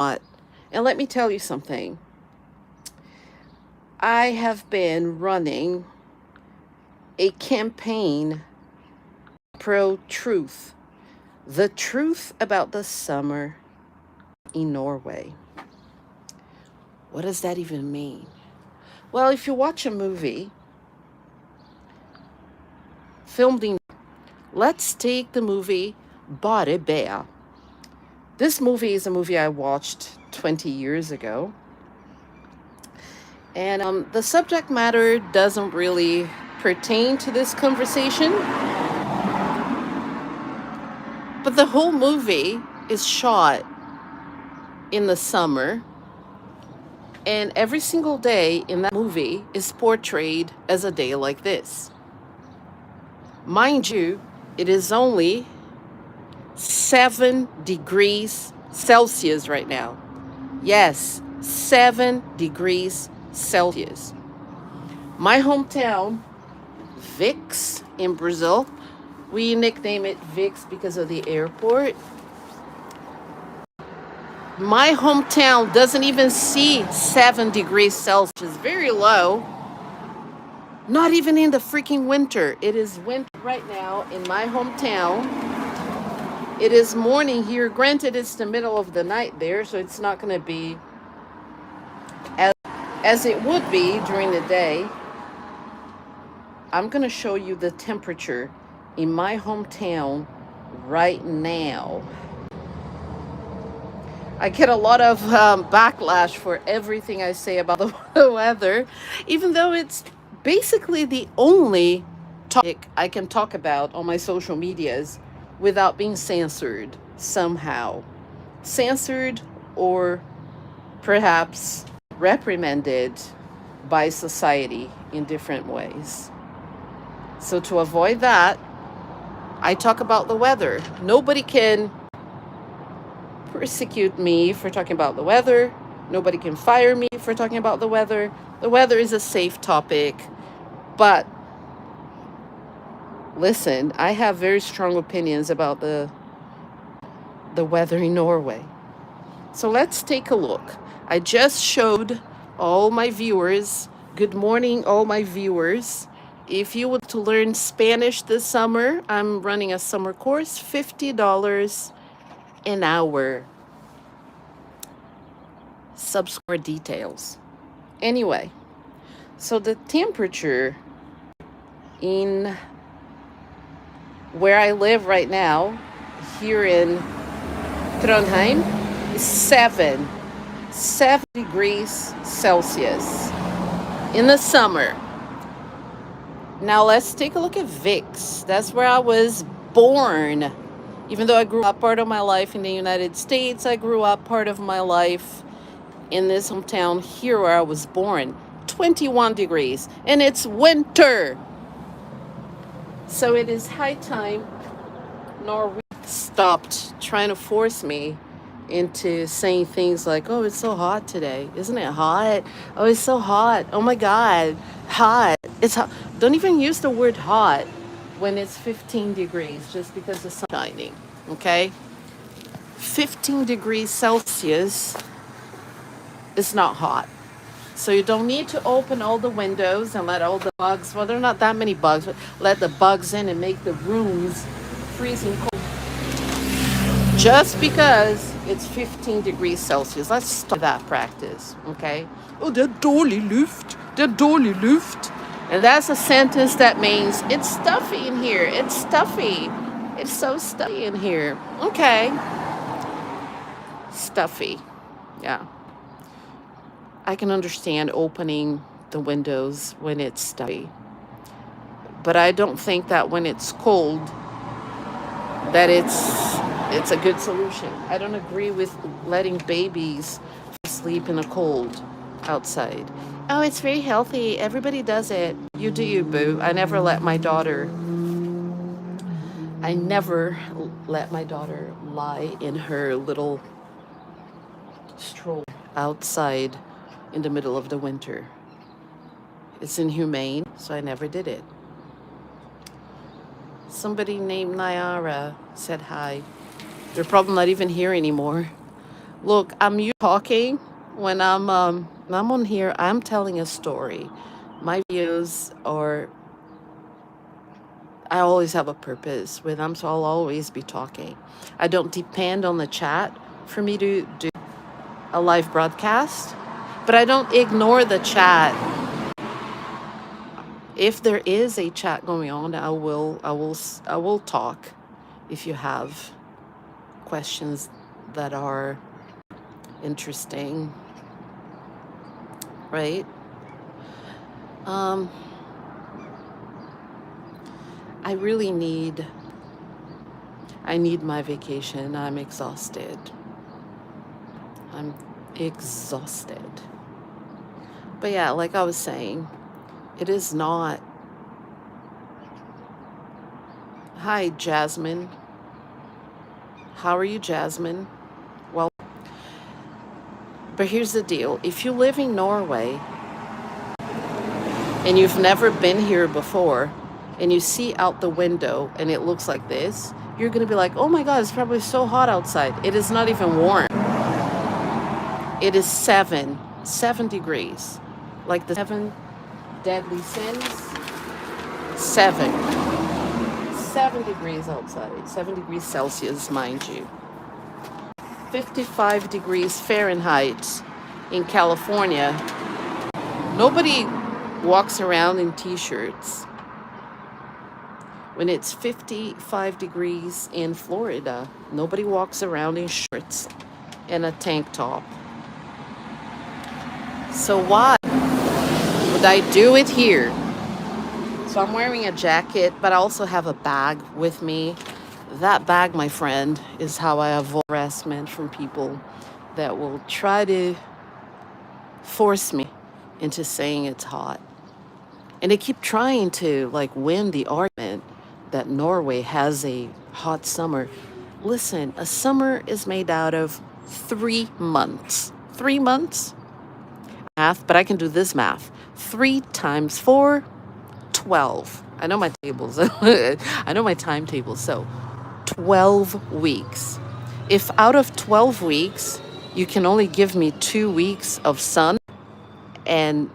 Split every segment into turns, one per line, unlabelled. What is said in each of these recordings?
hot. And let me tell you something. I have been running a campaign pro truth. The truth about the summer in Norway. What does that even mean? Well, if you watch a movie filmed in, let's take the movie Bare Bear. This movie is a movie I watched 20 years ago. And the subject matter doesn't really pertain to this conversation, but the whole movie is shot in the summer, and every single day in that movie is portrayed as a day like this. Mind you, it is only 7 degrees Celsius right now. Yes, 7 degrees Celsius. My hometown, Vix in Brazil, we nickname it Vix because of the airport. My hometown doesn't even see 7 degrees Celsius, very low. Not even in the freaking winter. It is winter right now in my hometown. It is morning here. Granted, it's the middle of the night there, so it's not going to be as it would be during the day. I'm going to show you the temperature in my hometown right now. I get a lot of backlash for everything I say about the weather, even though it's basically the only topic I can talk about on my social medias without being censored somehow. Censored or perhaps reprimanded by society in different ways. So to avoid that, I talk about the weather. Nobody can persecute me for talking about the weather. Nobody can fire me for talking about the weather. The weather is a safe topic. But listen, I have very strong opinions about the weather in Norway. So let's take a look. I just showed all my viewers, good morning, all my viewers. If you would to learn Spanish this summer, I'm running a summer course, $50 an hour. Subscribe details. Anyway, so the temperature in where I live right now, here in Trondheim, is 7 degrees Celsius in the summer. Now let's take a look at Vix. That's where I was born. Even though I grew up part of my life in the United States, I grew up part of my life in this hometown here where I was born. 21 degrees, and it's winter. So it is high time Norway stopped trying to force me into saying things like, oh, it's so hot today. Isn't it hot? Oh, it's so hot. Oh my God, hot. It's hot. Don't even use the word hot when it's 15 degrees just because the sun's shining, okay? 15 degrees Celsius is not hot. So you don't need to open all the windows and let all the bugs, well, there are not that many bugs, but let the bugs in and make the rooms freezing cold. Just because it's 15 degrees Celsius. Let's start that practice, okay? Oh, det er dårlig luft. Det er dårlig luft. And that's a sentence that means it's stuffy in here. It's stuffy. It's so stuffy in here. Okay. Stuffy. Yeah. I can understand opening the windows when it's stuffy. But I don't think that when it's cold that it's a good solution. I don't agree with letting babies sleep in the cold outside. Oh, it's very healthy. Everybody does it. You do you, boo. I never let my daughter lie in her little stroller outside in the middle of the winter. It's inhumane, so I never did it. Somebody named Nyara said hi. They're probably not even here anymore. Look, I'm you talking when I'm on here. I'm telling a story. My videos are. I always have a purpose with them, so I'll always be talking. I don't depend on the chat for me to do a live broadcast, but I don't ignore the chat. If there is a chat going on, I will talk if you have questions that are interesting, right? Um, I really need I need my vacation. I'm exhausted. I'm exhausted. But yeah, like I was saying, it is not. Hi, Jasmine. How are you, Jasmine? Well, but here's the deal. If you live in Norway and you've never been here before and you see out the window and it looks like this, you're going to be like, oh my God, it's probably so hot outside. It is not even warm. It is 7 degrees. Like the 7 deadly sins. 7 degrees outside. 7 degrees Celsius, mind you. 55 degrees Fahrenheit in California. Nobody walks around in t-shirts when it's 55 degrees in Florida. Nobody walks around in shorts and a tank top. So why would I do it here? So I'm wearing a jacket, but I also have a bag with me. That bag, my friend, is how I avoid harassment from people that will try to force me into saying it's hot. And they keep trying to like win the argument that Norway has a hot summer. Listen, a summer is made out of 3 months. 3 months? Math, but I can do this math. 3 times 4, 12. I know my tables. I know my timetables. So 12 weeks. If out of 12 weeks, you can only give me 2 weeks of sun and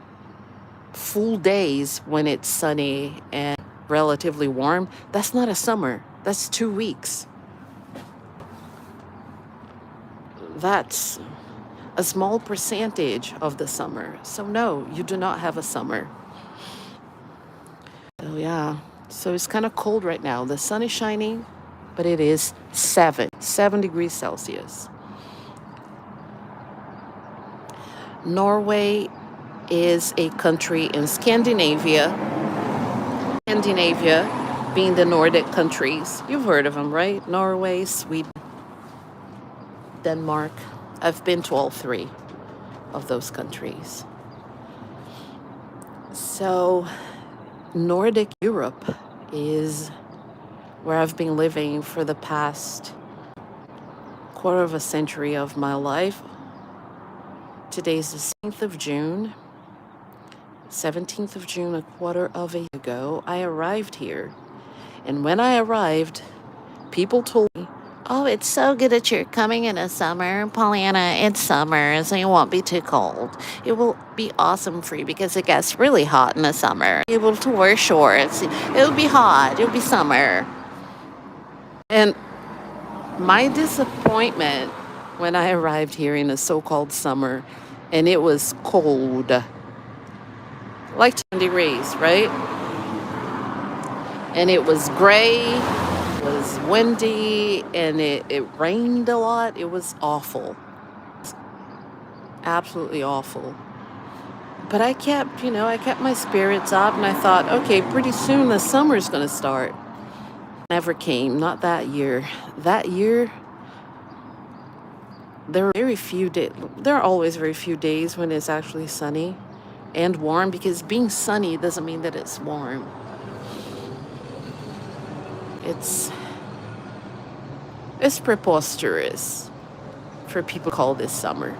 full days when it's sunny and relatively warm, that's not a summer. That's 2 weeks. That's a small percentage of the summer. So no, you do not have a summer. So yeah, so it's kind of cold right now. The sun is shining, but it is 7 degrees Celsius. Norway is a country in Scandinavia. Scandinavia being the Nordic countries. You've heard of them, right? Norway, Sweden, Denmark. I've been to all 3 of those countries. So Nordic Europe is where I've been living for the past quarter of a century of my life. Today's the 17th of June. 17th of June, a quarter of a year ago, I arrived here. And when I arrived, people told me, oh, it's so good that you're coming in the summer. Pollyanna, it's summer, so you won't be too cold. It will be awesome for you because it gets really hot in the summer. You'll be able to wear shorts. It'll be hot. It'll be summer. And my disappointment when I arrived here in the so-called summer, and it was cold. Like 10 degrees, right? And it was gray, it was windy, and it rained a lot. It was awful. Absolutely awful. But I kept my spirits up, and I thought, okay, pretty soon the summer's going to start. Never came, not that year. That year, there are always very few days when it's actually sunny and warm, because being sunny doesn't mean that it's warm. It's preposterous for people to call this summer.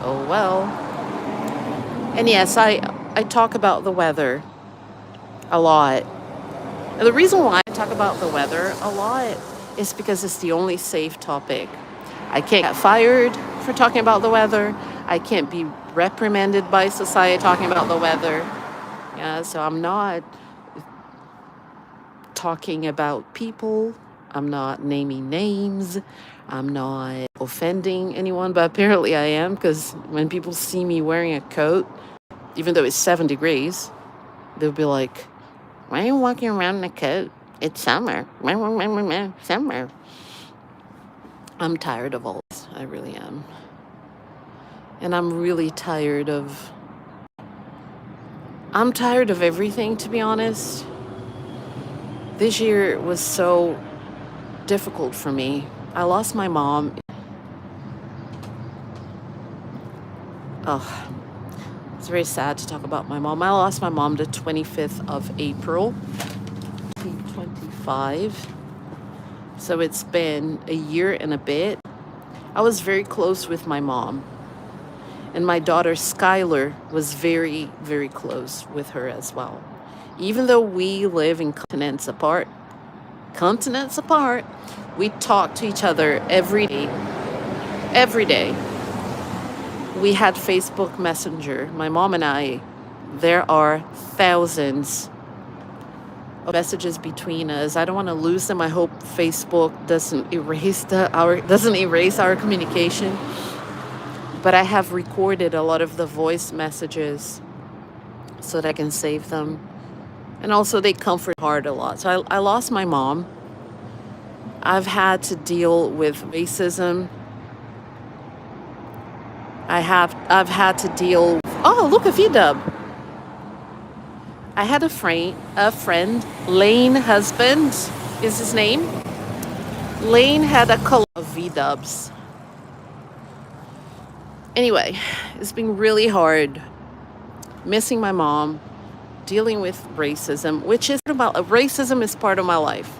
Oh well. And yes, I talk about the weather a lot. And the reason why I talk about the weather a lot is because it's the only safe topic. I can't get fired for talking about the weather. I can't be reprimanded by society talking about the weather. Yeah, so I'm not talking about people. I'm not naming names. I'm not offending anyone, but apparently I am, because when people see me wearing a coat, even though it's 7 degrees, they'll be like, why are you walking around in a coat? It's summer. Summer. I'm tired of all this. I really am. And I'm tired of everything, to be honest. This year was so difficult for me. I lost my mom. Oh, it's very sad to talk about my mom. I lost my mom the 25th of April, 2025. So it's been a year and a bit. I was very close with my mom. And my daughter Skylar was very, very close with her as well. Even though we live in continents apart, we talk to each other every day. Every day. We had Facebook Messenger. My mom and I, there are thousands of messages between us. I don't want to lose them. I hope Facebook doesn't erase our communication. But I have recorded a lot of the voice messages so that I can save them. And also they comfort hard a lot. So I lost my mom. I've had to deal with racism. I've had to deal. Oh, look, a VW. I had a friend, Lane Husband is his name. Lane had a collection of VWs. Anyway, it's been really hard missing my mom, dealing with racism, racism is part of my life.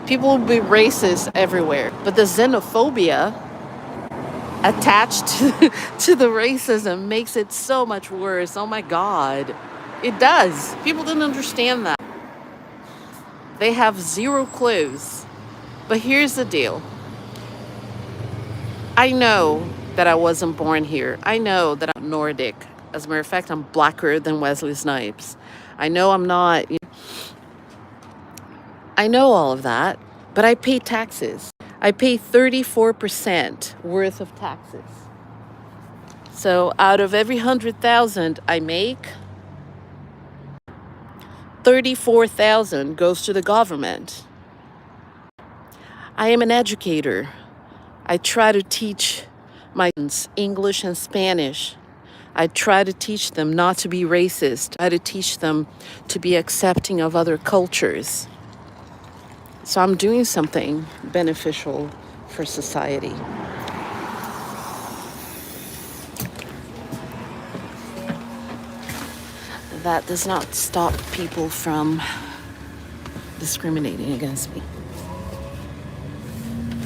People will be racist everywhere, but the xenophobia attached to the racism makes it so much worse. Oh my God. It does. People don't understand that. They have zero clues. But here's the deal. I know that I wasn't born here. I know that I'm Nordic. As a matter of fact, I'm blacker than Wesley Snipes. I know I'm not. I know all of that, but I pay taxes. I pay 34% worth of taxes. So out of every 100,000 I make, 34,000 goes to the government. I am an educator. I try to teach my students English and Spanish. I try to teach them not to be racist. I try to teach them to be accepting of other cultures. So I'm doing something beneficial for society. That does not stop people from discriminating against me.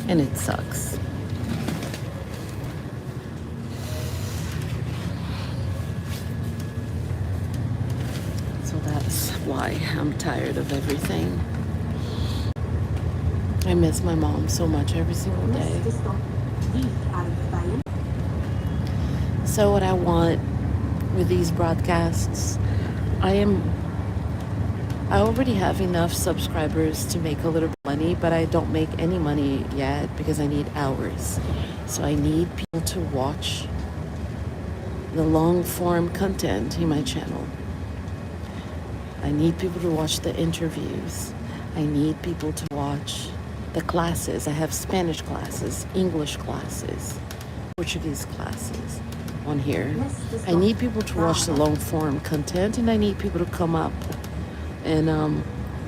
And it sucks. So that's why I'm tired of everything. I miss my mom so much every single day. So what I want with these broadcasts, I already have enough subscribers to make a little bit of money, but I don't make any money yet because I need hours. So I need people to watch the long form content in my channel. I need people to watch the interviews. I need people to watch the classes. I have Spanish classes, English classes, Portuguese classes on here. I need people to watch the long form content, and I need people to come up and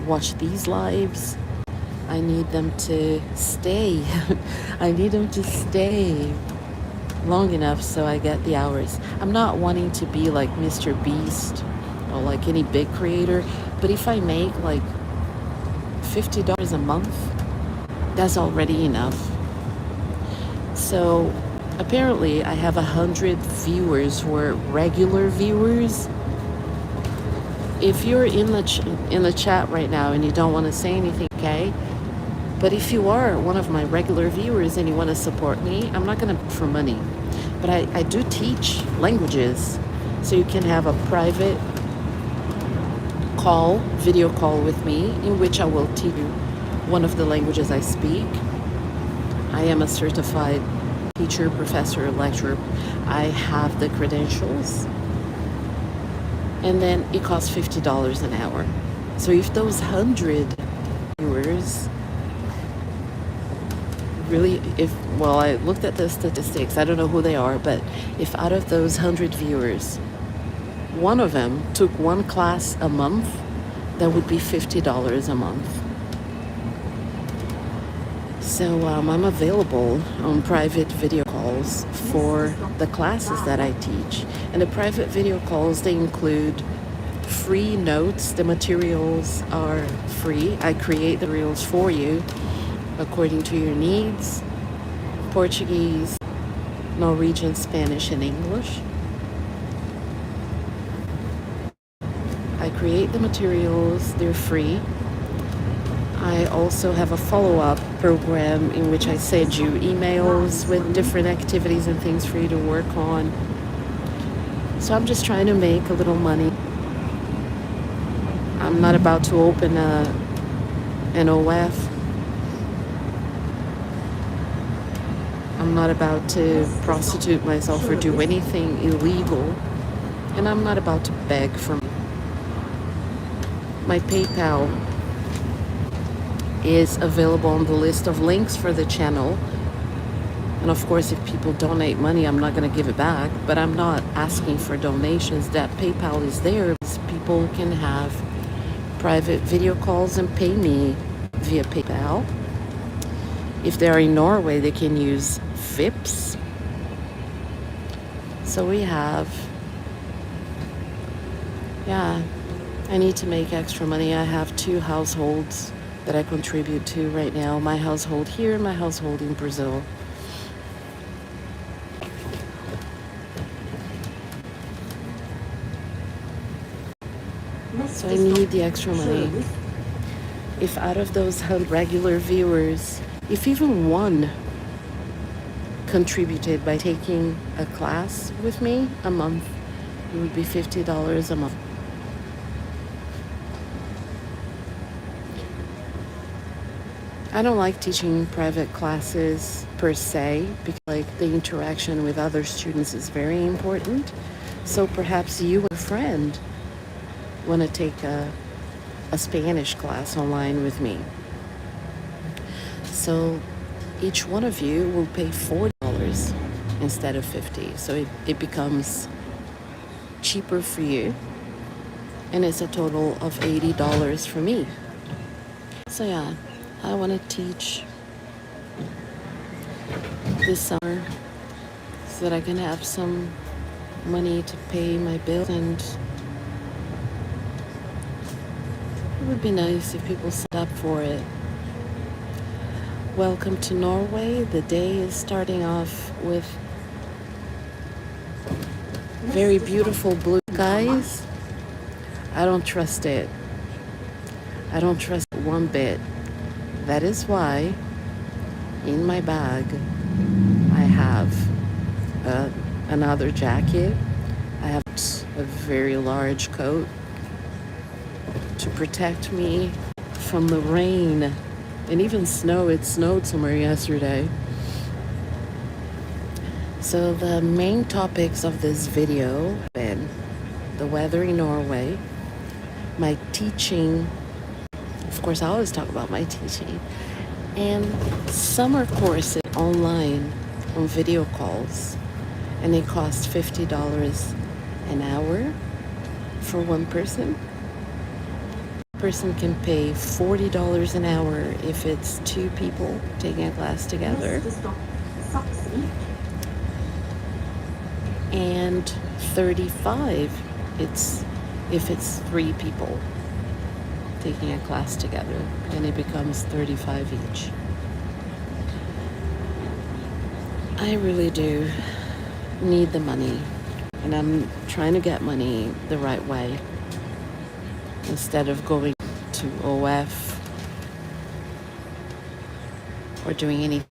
watch these lives. I need them to stay. I need them to stay long enough so I get the hours. I'm not wanting to be like Mr. Beast or like any big creator, but if I make like $50 a month, that's already enough. So apparently I have 100 viewers who are regular viewers. If you're in the chat right now and you don't want to say anything, okay, But if you are one of my regular viewers and you want to support me, I'm not going to for money. But I do teach languages. So you can have a private call, video call with me, in which I will teach you one of the languages I speak. I am a certified teacher, professor, lecturer. I have the credentials. And then it costs $50 an hour. So if those 100 viewers really, I looked at the statistics. I don't know who they are, but if out of those 100 viewers, one of them took one class a month, that would be $50 a month. So I'm available on private video calls for the classes that I teach. And the private video calls, they include free notes. The materials are free. I create the reels for you according to your needs. Portuguese, Norwegian, Spanish, and English. I create the materials, they're free. I also have a follow-up program in which I send you emails with different activities and things for you to work on. So I'm just trying to make a little money. I'm not about to open an OF. I'm not about to prostitute myself or do anything illegal. And I'm not about to beg for money. My PayPal is available on the list of links for the channel. And of course, if people donate money, I'm not going to give it back. But I'm not asking for donations. That PayPal is there because people can have private video calls and pay me via PayPal. If they're in Norway, they can use VIPs. So we have, I need to make extra money. I have 2 households that I contribute to right now. My household here and my household in Brazil. So I need the extra money. If out of those regular viewers, if even one contributed by taking a class with me a month, it would be $50 a month. I don't like teaching private classes per se, because the interaction with other students is very important. So perhaps you and a friend want to take a Spanish class online with me. So each one of you will pay $40 instead of $50. So it becomes cheaper for you. And it's a total of $80 for me. So I want to teach this summer so that I can have some money to pay my bills, and it would be nice if people signed up for it. Welcome to Norway. The day is starting off with very beautiful blue skies. I don't trust it. I don't trust it one bit. That is why in my bag I have another jacket. I have a very large coat to protect me from the rain and even snow. It snowed somewhere yesterday. So the main topics of this video have been the weather in Norway, my teaching. Of course, I always talk about my teaching, and summer courses online on video calls, and they cost $50 an hour for one person. Person can pay $40 an hour if it's 2 people taking a class together, and $35 if it's 3 people taking a class together, and it becomes $35 each. I really do need the money, and I'm trying to get money the right way instead of going to OF or doing anything